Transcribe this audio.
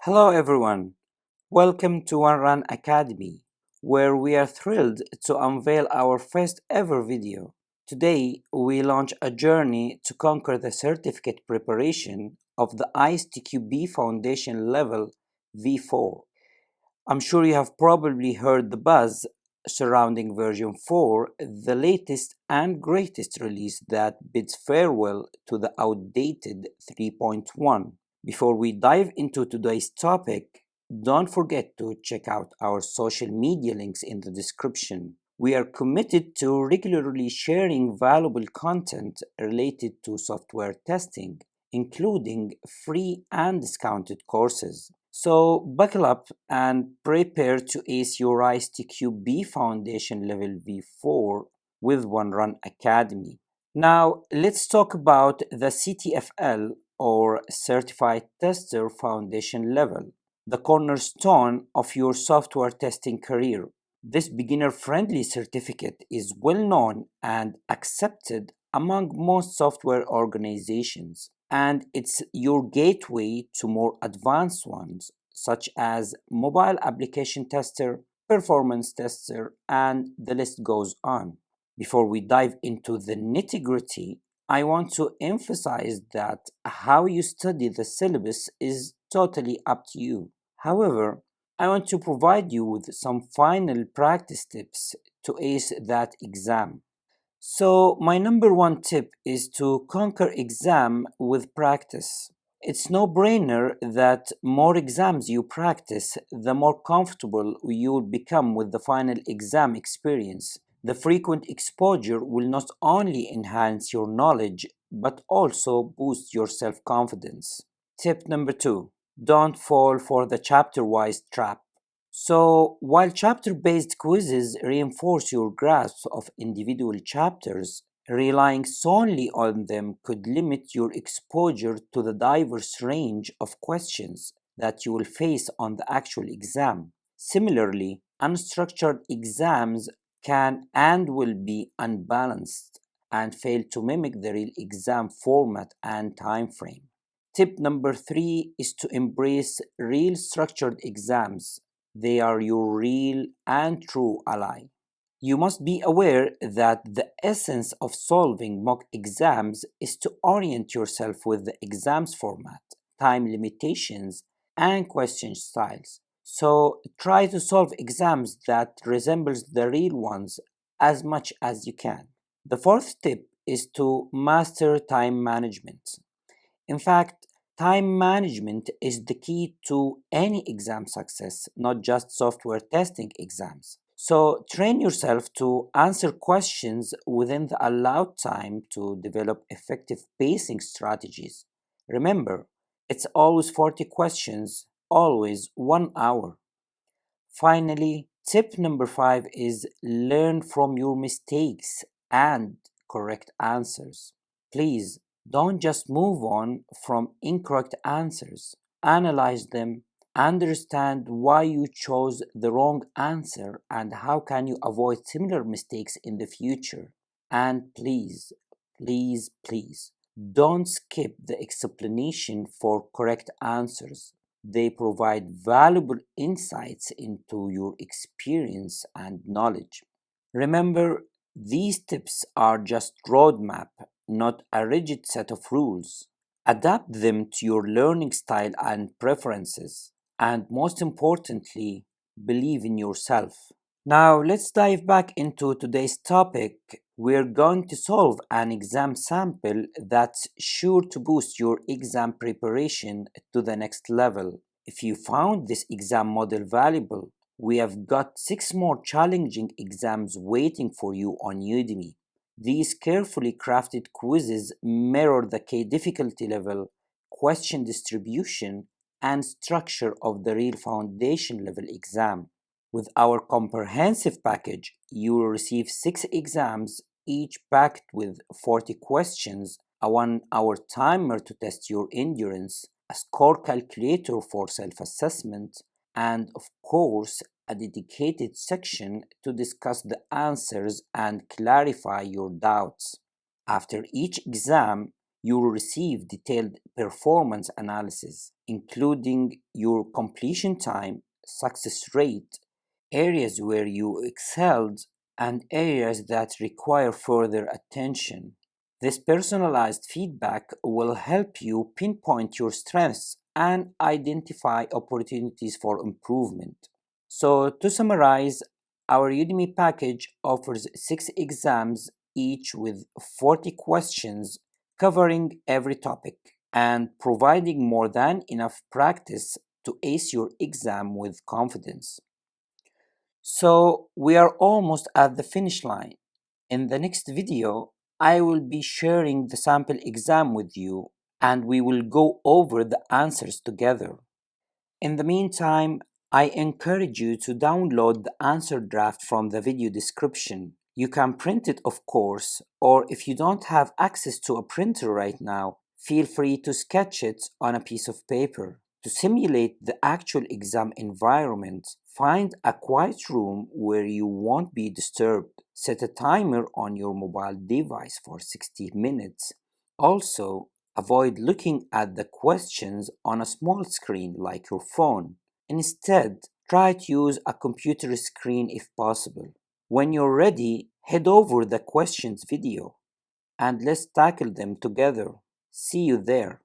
Hello everyone, welcome to One Run Academy, where we are thrilled to unveil our first ever video. Today, we launch a journey to conquer the certificate preparation of the ISTQB Foundation Level V4. I'm sure you have probably heard the buzz surrounding version 4, the latest and greatest release that bids farewell to the outdated 3.1. Before we dive into today's topic, don't forget to check out our social media links in the description. We are committed to regularly sharing valuable content related to software testing, including free and discounted courses. So buckle up and prepare to ace your ISTQB Foundation Level V4 with One Run Academy. Now, let's talk about the CTFL or Certified Tester Foundation level, the cornerstone of your software testing career. This beginner friendly certificate is well known and accepted among most software organizations, and it's your gateway to more advanced ones, such as mobile application tester, performance tester, and the list goes on. Before we dive into the nitty gritty, I want to emphasize that how you study the syllabus is totally up to you. However, I want to provide you with some final practice tips to ace that exam. So, my number one tip is to conquer exam with practice. It's no brainer that more exams you practice, the more comfortable you'll become with the final exam experience. The frequent exposure will not only enhance your knowledge but also boost your self confidence. Tip number two, don't fall for the chapter wise trap. So, while chapter based quizzes reinforce your grasp of individual chapters, relying solely on them could limit your exposure to the diverse range of questions that you will face on the actual exam. Similarly, unstructured exams can and will be unbalanced and fail to mimic the real exam format and time frame. Tip number three is to embrace real structured exams. They are your real and true ally. You must be aware that the essence of solving mock exams is to orient yourself with the exam's format, time limitations, and question styles. So try to solve exams that resembles the real ones as much as you can. The fourth tip is to master time management. In fact, time management is the key to any exam success, not just software testing exams. So, train yourself to answer questions within the allowed time to develop effective pacing strategies. Remember, it's always 40 questions, always 1 hour. Finally, tip number five is learn from your mistakes and correct answers. Please don't just move on from incorrect answers. Analyze them, understand why you chose the wrong answer and how can you avoid similar mistakes in the future. And please don't skip the explanation for correct answers. They provide valuable insights into your experience and knowledge. Remember, these tips are just roadmap, not a rigid set of rules. Adapt them to your learning style and preferences. And most importantly, believe in yourself. Now, let's dive back into today's topic. We're going to solve an exam sample that's sure to boost your exam preparation to the next level. If you found this exam model valuable, we have got 6 more challenging exams waiting for you on Udemy. These carefully crafted quizzes mirror the K difficulty level, question distribution, and structure of the real foundation level exam. With our comprehensive package, you will receive 6 exams, each packed with 40 questions, a 1 hour timer to test your endurance, a score calculator for self assessment, and of course, a dedicated section to discuss the answers and clarify your doubts. After each exam, You'll receive detailed performance analysis, including your completion time, success rate, areas where you excelled, and areas that require further attention. This personalized feedback will help you pinpoint your strengths and identify opportunities for improvement. So, to summarize, our Udemy package offers 6 exams, each with 40 questions covering every topic and providing more than enough practice to ace your exam with confidence. So, we are almost at the finish line. In the next video, I will be sharing the sample exam with you and we will go over the answers together. In the meantime, I encourage you to download the answer draft from the video description. You can print it, of course, or if you don't have access to a printer right now, feel free to sketch it on a piece of paper. To simulate the actual exam environment, find a quiet room where you won't be disturbed. Set a timer on your mobile device for 60 minutes. Also, avoid looking at the questions on a small screen like your phone. Instead, try to use a computer screen if possible. When you're ready, head over the questions video and let's tackle them together. See you there.